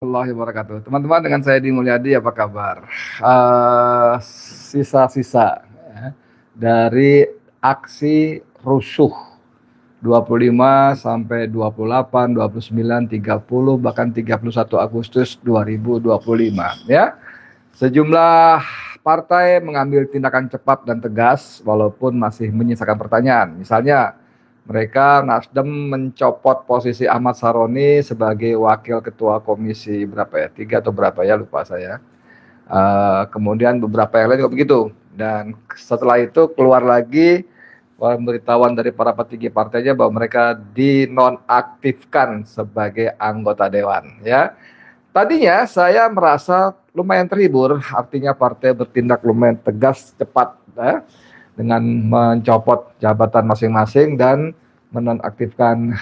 Warahmatullahi wabarakatuh. Teman-teman, dengan saya Di Mulyadi, apa kabar? Eh, Sisa-sisa ya, dari aksi rusuh 25 sampai 28, 29, 30, bahkan 31 Agustus 2025 ya. Sejumlah partai mengambil tindakan cepat dan tegas walaupun masih menyisakan pertanyaan. Misalnya, mereka Nasdem mencopot posisi Ahmad Saroni sebagai wakil ketua komisi berapa ya, 3 atau berapa ya, lupa saya. Kemudian beberapa yang lain juga begitu. Dan setelah itu keluar lagi pemberitahuan dari para petinggi partainya bahwa mereka dinonaktifkan sebagai anggota dewan. Ya, tadinya saya merasa lumayan terhibur, artinya partai bertindak lumayan tegas, cepat, ya, dengan mencopot jabatan masing-masing dan menonaktifkan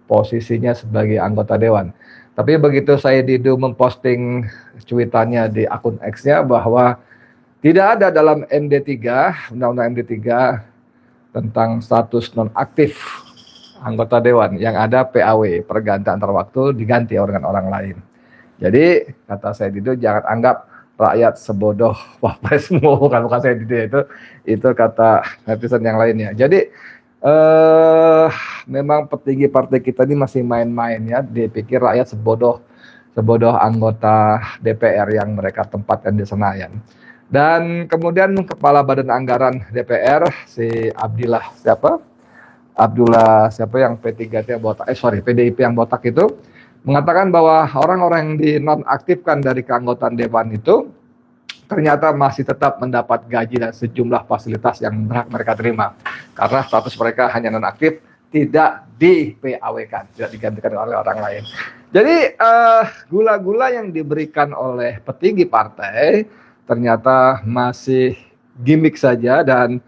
posisinya sebagai anggota dewan. Tapi begitu saya Didu memposting cuitannya di akun X-nya bahwa tidak ada dalam MD3, Undang-Undang MD3 tentang status nonaktif anggota dewan, yang ada PAW, pergantian antar waktu, diganti dengan orang lain. Jadi kata saya Didu, jangan anggap rakyat sebodoh Wapresmu, bukan saya Didu, itu kata netizen yang lainnya. Jadi memang petinggi partai kita ini masih main-main ya, dipikir rakyat sebodoh anggota DPR yang mereka tempatkan di Senayan. Dan kemudian Kepala Badan Anggaran DPR si Abdillah siapa yang P3T botak, PDIP yang botak itu mengatakan bahwa orang-orang yang dinonaktifkan dari keanggotaan dewan itu ternyata masih tetap mendapat gaji dan sejumlah fasilitas yang berhak mereka terima karena status mereka hanya nonaktif, tidak di PAW-kan, tidak digantikan oleh orang lain. Jadi gula-gula yang diberikan oleh petinggi partai ternyata masih gimmick saja, dan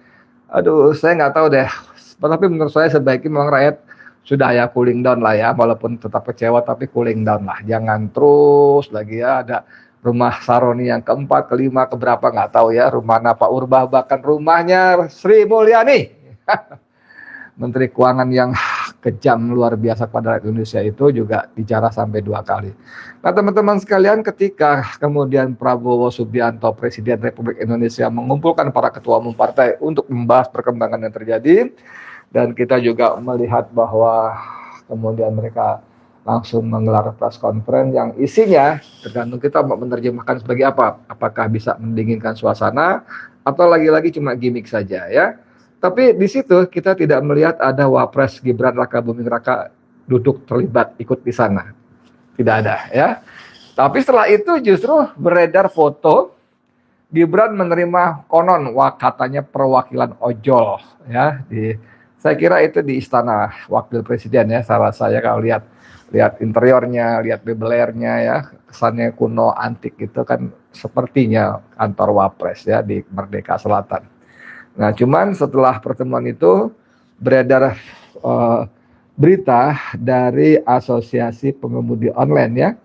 saya nggak tahu deh. Tapi menurut saya sebaiknya memang rakyat sudah ya cooling down lah ya, walaupun tetap kecewa tapi cooling down lah. Jangan terus lagi ya ada rumah Saroni yang keempat, kelima, keberapa nggak tahu ya, rumahnya Pak Urbah, bahkan rumahnya Sri Mulyani. Menteri Keuangan yang kejam luar biasa pada rakyat Indonesia itu juga bicara sampai 2 kali. Nah teman-teman sekalian, ketika kemudian Prabowo Subianto, Presiden Republik Indonesia, mengumpulkan para ketua umum partai untuk membahas perkembangan yang terjadi, dan kita juga melihat bahwa kemudian mereka langsung menggelar press conference yang isinya tergantung kita mau menerjemahkan sebagai apa. Apakah bisa mendinginkan suasana atau lagi-lagi cuma gimmick saja ya. Tapi di situ kita tidak melihat ada Wapres Gibran Rakabuming Raka duduk terlibat ikut di sana. Tidak ada ya. Tapi setelah itu justru beredar foto Gibran menerima konon katanya perwakilan ojol ya, saya kira itu di Istana Wakil Presiden ya. Saya kalau lihat interiornya, lihat mebelernya ya, kesannya kuno antik gitu kan, sepertinya kantor Wapres ya di Merdeka Selatan. Nah, cuman setelah pertemuan itu beredar berita dari Asosiasi Pengemudi Online ya.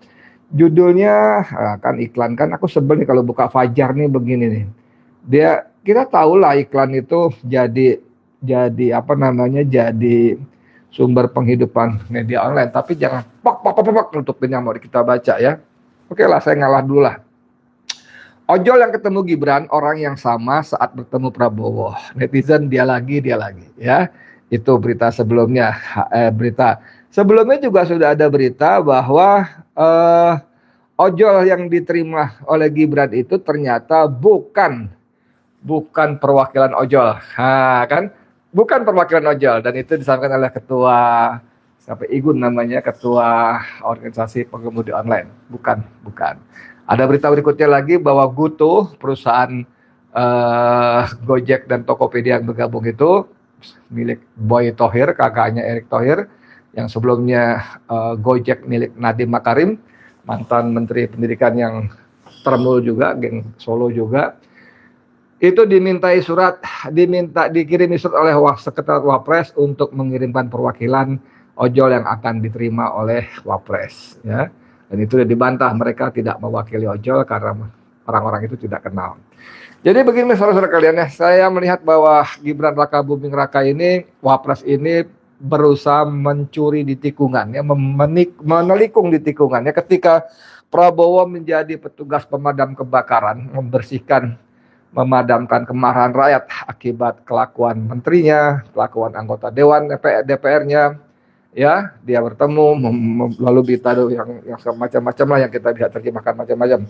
Judulnya kan iklan kan, aku sebel nih kalau buka Fajar nih begini nih. Kita tahu lah iklan itu jadi sumber penghidupan media online, tapi jangan pok nutupin yang mau kita baca ya. Oke lah, saya ngalah dulu lah. Ojol yang ketemu Gibran, orang yang sama saat bertemu Prabowo. Netizen dia lagi ya. Itu berita sebelumnya. Sebelumnya juga sudah ada berita bahwa ojol yang diterima oleh Gibran itu ternyata bukan perwakilan ojol. Kan? Bukan perwakilan ojol, dan itu disampaikan oleh ketua Igun namanya, ketua organisasi pengemudi online. Bukan. Ada berita berikutnya lagi bahwa Guto, perusahaan Gojek dan Tokopedia yang bergabung itu milik Boy Thohir, kakaknya Erick Thohir, yang sebelumnya Gojek milik Nadiem Makarim, mantan Menteri Pendidikan yang termul juga, geng Solo juga. Itu dikirimi surat oleh Sekretariat Wapres untuk mengirimkan perwakilan ojol yang akan diterima oleh Wapres ya. Dan itu sudah dibantah, mereka tidak mewakili ojol karena orang-orang itu tidak kenal. Jadi begini saudara-saudara kalian ya, saya melihat bahwa Gibran Rakabuming Raka ini, Wapres ini berusaha mencuri di tikungan ya, menelikung di tikungan ya, ketika Prabowo menjadi petugas pemadam kebakaran, memadamkan kemarahan rakyat akibat kelakuan menterinya, kelakuan anggota dewan DPR-nya. Ya, dia bertemu lalu ditaruh yang macam-macam lah, yang kita bisa terjemahkan macam-macam.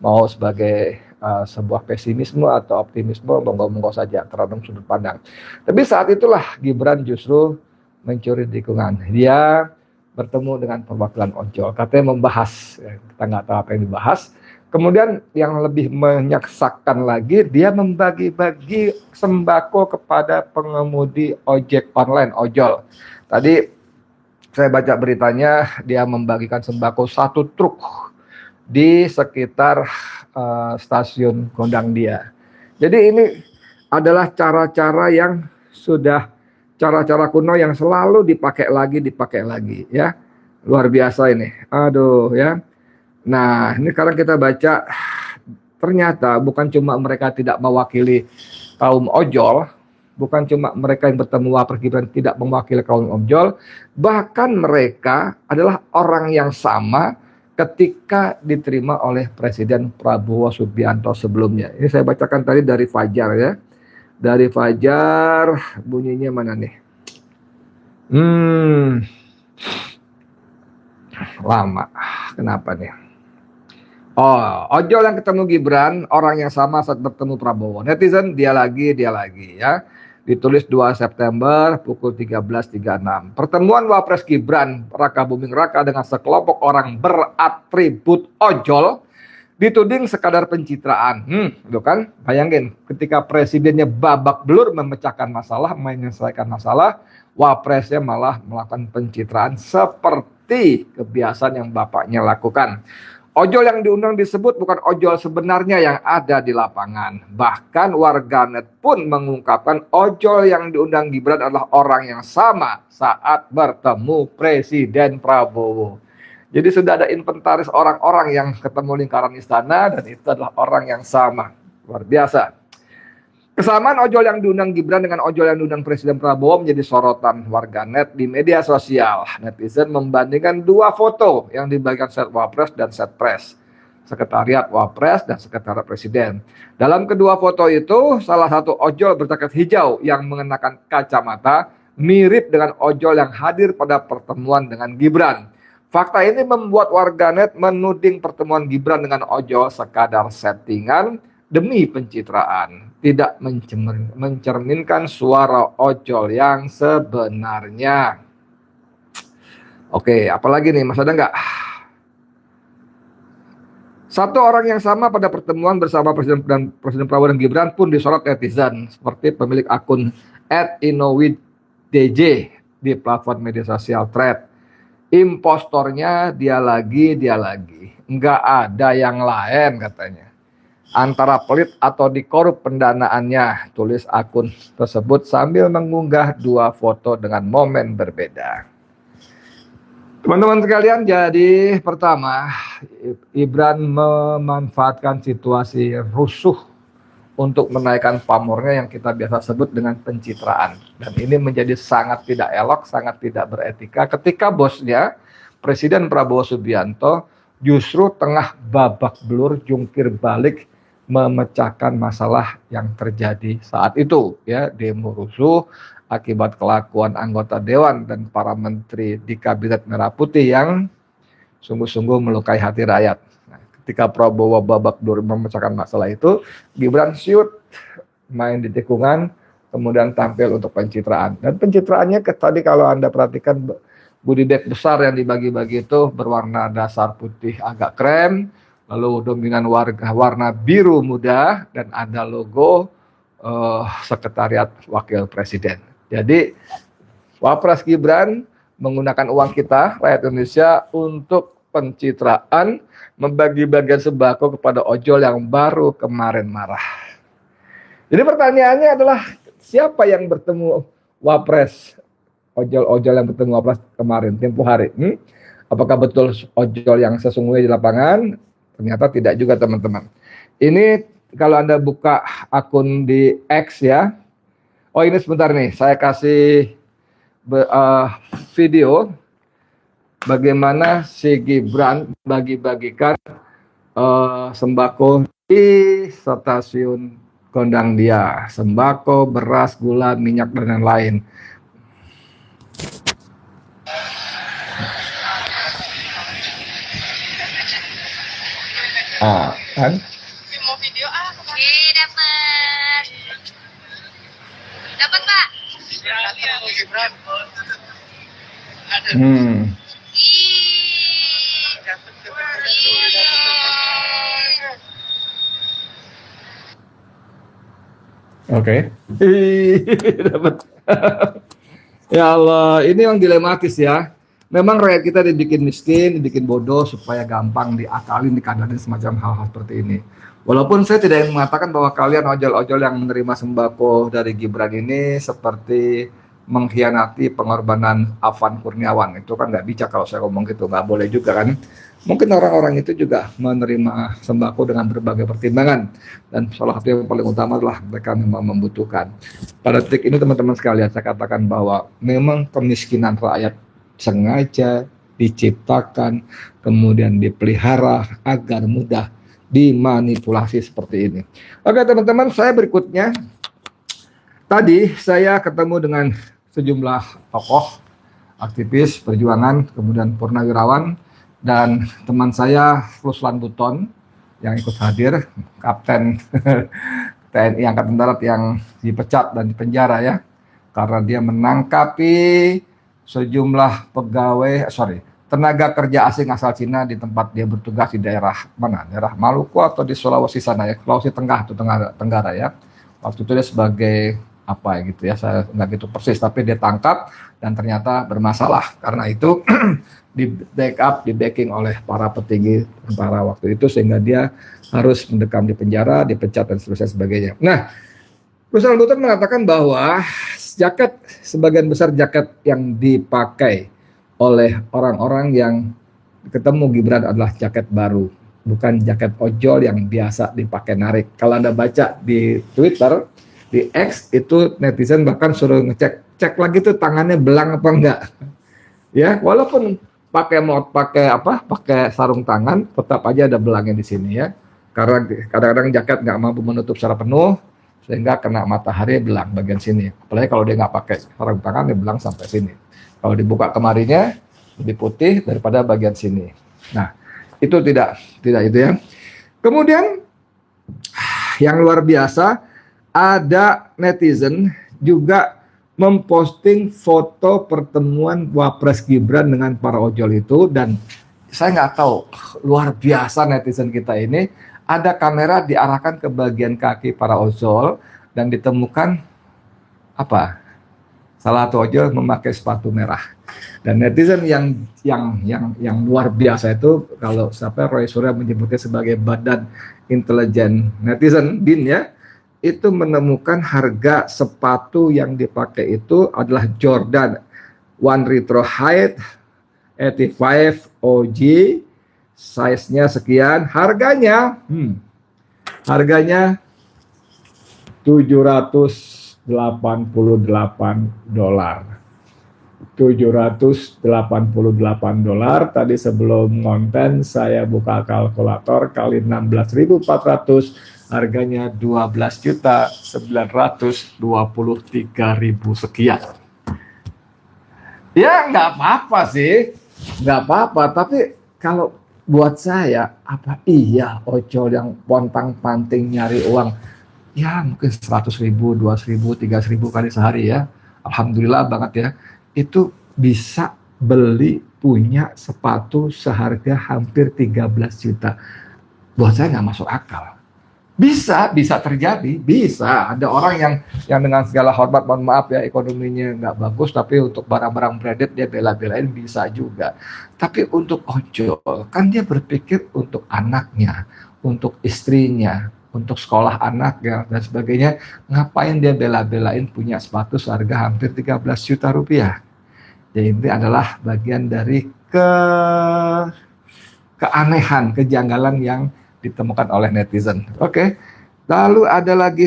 Mau sebagai sebuah pesimisme atau optimisme, monggo-monggo saja, tergantung sudut pandang. Tapi saat itulah Gibran justru mencuri dukungan. Dia bertemu dengan perwakilan ojol, katanya membahas, kita nggak tahu apa yang dibahas. Kemudian yang lebih menyaksakan lagi, dia membagi-bagi sembako kepada pengemudi ojek online, ojol. Tadi saya baca beritanya, dia membagikan sembako 1 truk di sekitar stasiun Gondang Dia. Jadi ini adalah cara-cara yang sudah cara-cara kuno yang selalu dipakai lagi ya. Luar biasa ini. Aduh ya. Nah, ini sekarang kita baca, ternyata bukan cuma mereka tidak mewakili kaum ojol, bukan cuma mereka yang bertemu Wapres Gibran tidak mewakili kaum ojol, bahkan mereka adalah orang yang sama ketika diterima oleh Presiden Prabowo Subianto sebelumnya. Ini saya bacakan tadi dari Fajar ya. Dari Fajar, bunyinya mana nih? Lama. Kenapa nih? Oh, ojol yang ketemu Gibran, orang yang sama saat bertemu Prabowo. Netizen, dia lagi ya. Ditulis 2 September pukul 13.36. Pertemuan Wapres Gibran Raka Buming Raka dengan sekelompok orang beratribut ojol dituding sekadar pencitraan. Itu kan, bayangin ketika presidennya babak belur memecahkan masalah, menyelesaikan masalah, Wapresnya malah melakukan pencitraan seperti kebiasaan yang bapaknya lakukan. Ojol yang diundang disebut bukan ojol sebenarnya yang ada di lapangan. Bahkan warganet pun mengungkapkan ojol yang diundang Gibran adalah orang yang sama saat bertemu Presiden Prabowo. Jadi sudah ada inventaris orang-orang yang ketemu lingkaran istana dan itu adalah orang yang sama. Luar biasa. Kesamaan ojol yang diundang Gibran dengan ojol yang diundang Presiden Prabowo menjadi sorotan warganet di media sosial. Netizen membandingkan 2 foto yang dibagikan set Wapres dan set Pres. Sekretariat Wapres dan Sekretariat Presiden. Dalam kedua foto itu, salah satu ojol berjaket hijau yang mengenakan kacamata mirip dengan ojol yang hadir pada pertemuan dengan Gibran. Fakta ini membuat warganet menuding pertemuan Gibran dengan ojol sekadar settingan demi pencitraan, tidak mencerminkan suara ojol yang sebenarnya. Oke, apalagi nih, Mas, ada nggak? Satu orang yang sama pada pertemuan bersama Presiden Prabowo dan Gibran pun disorot netizen, seperti pemilik akun @inowidj di platform media sosial Thread. Impostornya dia lagi, nggak ada yang lain katanya. Antara pelit atau dikorup pendanaannya, tulis akun tersebut sambil mengunggah 2 foto dengan momen berbeda. Teman-teman sekalian, jadi pertama, Gibran memanfaatkan situasi rusuh untuk menaikkan pamornya yang kita biasa sebut dengan pencitraan. Dan ini menjadi sangat tidak elok, sangat tidak beretika ketika bosnya, Presiden Prabowo Subianto, justru tengah babak belur jungkir balik memecahkan masalah yang terjadi saat itu, ya, demo rusuh akibat kelakuan anggota dewan dan para menteri di kabinet merah putih yang sungguh-sungguh melukai hati rakyat. Nah, ketika Prabowo babak belur memecahkan masalah itu, Gibran shoot main di tikungan, kemudian tampil untuk pencitraan. Dan pencitraannya tadi kalau Anda perhatikan, goodie bag besar yang dibagi-bagi itu berwarna dasar putih agak krem, lalu dominan warna biru muda, dan ada logo Sekretariat Wakil Presiden. Jadi Wapres Gibran menggunakan uang kita, rakyat Indonesia, untuk pencitraan, membagi-bagian sembako kepada ojol yang baru kemarin marah. Jadi pertanyaannya adalah, siapa yang bertemu Wapres, ojol-ojol yang bertemu Wapres kemarin, tempo hari? Apakah betul ojol yang sesungguhnya di lapangan? Ternyata tidak juga, teman-teman. Ini kalau Anda buka akun di X ya. Oh, ini sebentar nih, saya kasih video. bagaimana si Gibran bagi-bagikan sembako di stasiun Gondang Dia, sembako, beras, gula, minyak, dan lain-lain. Kan? Mau video Oke, dapat. Dapat, Pak. Oke. Dapat. Ya Allah, ini yang dilematis ya. Memang rakyat kita dibikin miskin, dibikin bodoh supaya gampang diakalin, dikadalin semacam hal-hal seperti ini. Walaupun saya tidak ingin mengatakan bahwa kalian ojol-ojol yang menerima sembako dari Gibran ini seperti mengkhianati pengorbanan Afan Kurniawan. Itu kan nggak bijak kalau saya ngomong gitu, nggak boleh juga kan. Mungkin orang-orang itu juga menerima sembako dengan berbagai pertimbangan. Dan salah satu yang paling utama adalah mereka memang membutuhkan. Pada titik ini teman-teman sekalian, saya katakan bahwa memang kemiskinan rakyat sengaja diciptakan, kemudian dipelihara agar mudah dimanipulasi seperti ini. Oke teman-teman, saya berikutnya, tadi saya ketemu dengan sejumlah tokoh, aktivis, perjuangan, kemudian purnawirawan, dan teman saya Ruslan Buton yang ikut hadir, Kapten TNI Angkatan Darat yang dipecat dan dipenjara ya, karena dia menangkapi sejumlah tenaga kerja asing asal Cina di tempat dia bertugas di daerah mana? Daerah Maluku atau di Sulawesi sana ya, Sulawesi Tengah atau Tenggara ya. Waktu itu dia sebagai apa ya gitu ya, saya nggak gitu persis, tapi dia tangkap dan ternyata bermasalah. Karena itu di backup, di backing oleh para petinggi tentara waktu itu sehingga dia harus mendekam di penjara, dipecat dan seterusnya sebagainya. Nah, Ruslan Buton mengatakan bahwa sebagian besar jaket yang dipakai oleh orang-orang yang ketemu Gibran adalah jaket baru, bukan jaket ojol yang biasa dipakai narik. Kalau Anda baca di Twitter, di X itu netizen bahkan suruh cek lagi tuh tangannya belang apa enggak. Ya, walaupun pakai sarung tangan, tetap aja ada belangnya di sini ya. Karena kadang-kadang jaket nggak mampu menutup secara penuh, sehingga kena matahari belang bagian sini. Apalagi kalau dia nggak pakai sarung tangan, dia belang sampai sini. Kalau dibuka kemarinya lebih putih daripada bagian sini. Nah, itu tidak itu ya. Kemudian yang luar biasa, ada netizen juga memposting foto pertemuan Wapres Gibran dengan para ojol itu, dan saya nggak tahu, luar biasa netizen kita ini, ada kamera diarahkan ke bagian kaki para ojol dan ditemukan apa? Salah satu ojol memakai sepatu merah. Dan netizen yang luar biasa itu, kalau Roy Surya menyebutnya sebagai Badan Intelijen Netizen BIN ya, itu menemukan harga sepatu yang dipakai itu adalah Jordan One Retro Height 85 OG, size-nya sekian, harganya $788. $788. Tadi sebelum konten saya buka kalkulator kali 16.400, harganya 12.923.000 sekian. Ya nggak apa-apa sih, nggak apa-apa. Tapi kalau buat saya, apa iya ojol yang pontang-panting nyari uang, ya mungkin 100.000, 200.000, 300.000 kali sehari ya, alhamdulillah banget ya, itu bisa beli punya sepatu seharga hampir 13 juta. Buat saya nggak masuk akal. Bisa terjadi, bisa. Ada orang yang dengan segala hormat, mohon maaf ya, ekonominya nggak bagus, tapi untuk barang-barang branded dia bela-belain, bisa juga. Tapi untuk ojol, kan dia berpikir untuk anaknya, untuk istrinya, untuk sekolah anaknya, dan sebagainya. Ngapain dia bela-belain punya sepatu seharga hampir 13 juta rupiah? Jadi ini adalah bagian dari keanehan, kejanggalan yang ditemukan oleh netizen. Oke. Lalu ada lagi,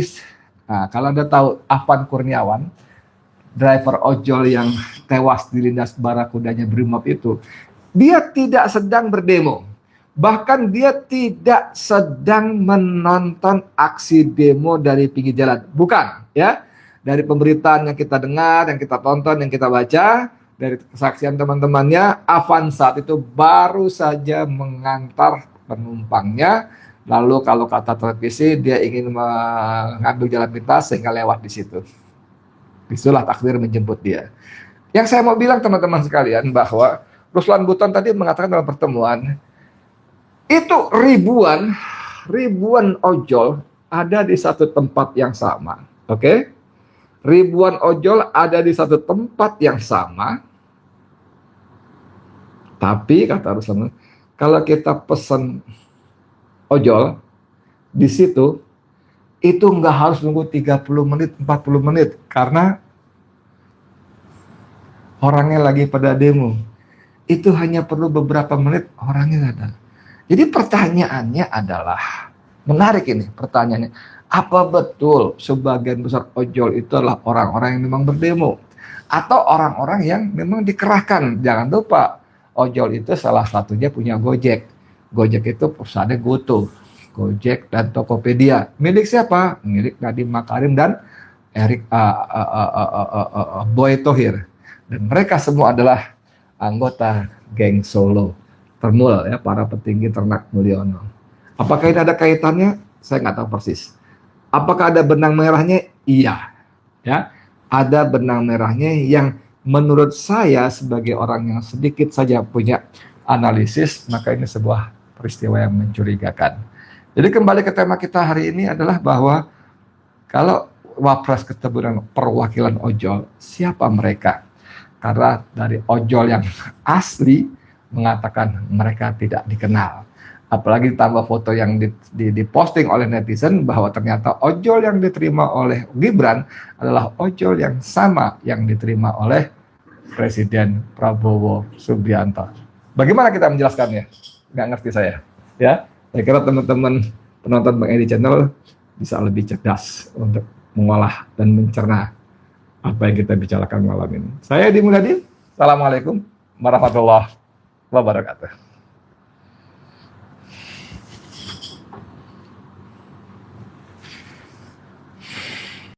nah kalau Anda tahu Afan Kurniawan, driver ojol yang tewas dilindas barakudanya Brimob itu Dia tidak sedang berdemo. Bahkan dia tidak sedang menonton aksi demo dari pinggir jalan. Bukan, ya. Dari pemberitaan yang kita dengar, yang kita tonton, yang kita baca, dari kesaksian teman-temannya, Avanza itu baru saja mengantar penumpangnya. Lalu kalau kata televisi, dia ingin mengambil jalan pintas sehingga lewat di situ. Itulah takdir menjemput dia. Yang saya mau bilang teman-teman sekalian bahwa Ruslan Buton tadi mengatakan dalam pertemuan, itu ribuan ojol ada di satu tempat yang sama. Oke? Ribuan ojol ada di satu tempat yang sama. Tapi kata Ruslan, kalau kita pesen ojol di situ, itu nggak harus nunggu 30 menit, 40 menit. Karena orangnya lagi pada demo. Itu hanya perlu beberapa menit, orangnya ada. Jadi pertanyaannya adalah, menarik ini pertanyaannya, apa betul sebagian besar ojol itu adalah orang-orang yang memang berdemo? Atau orang-orang yang memang dikerahkan? Jangan lupa, ojol itu salah satunya punya Gojek. Gojek itu perusahaannya GoTo. Gojek dan Tokopedia. Milik siapa? Milik Nadiem Makarim dan Erick Boy Thohir. Dan mereka semua adalah anggota geng Solo. Termul, ya, para petinggi ternak Mulyono. Apakah ini ada kaitannya? Saya nggak tahu persis. Apakah ada benang merahnya? Iya, ya, ada benang merahnya yang menurut saya sebagai orang yang sedikit saja punya analisis, maka ini sebuah peristiwa yang mencurigakan. Jadi kembali ke tema kita hari ini adalah bahwa kalau Wapres ketemu dengan perwakilan ojol, siapa mereka? Karena dari ojol yang asli mengatakan mereka tidak dikenal. Apalagi ditambah foto yang diposting oleh netizen bahwa ternyata ojol yang diterima oleh Gibran adalah ojol yang sama yang diterima oleh Presiden Prabowo Subianto. Bagaimana kita menjelaskannya? Nggak ngerti saya. Ya, saya kira teman-teman penonton Bang Edi Channel bisa lebih cerdas untuk mengolah dan mencerna apa yang kita bicarakan malam ini. Saya Edi Mulyadi. Assalamualaikum warahmatullahi wabarakatuh.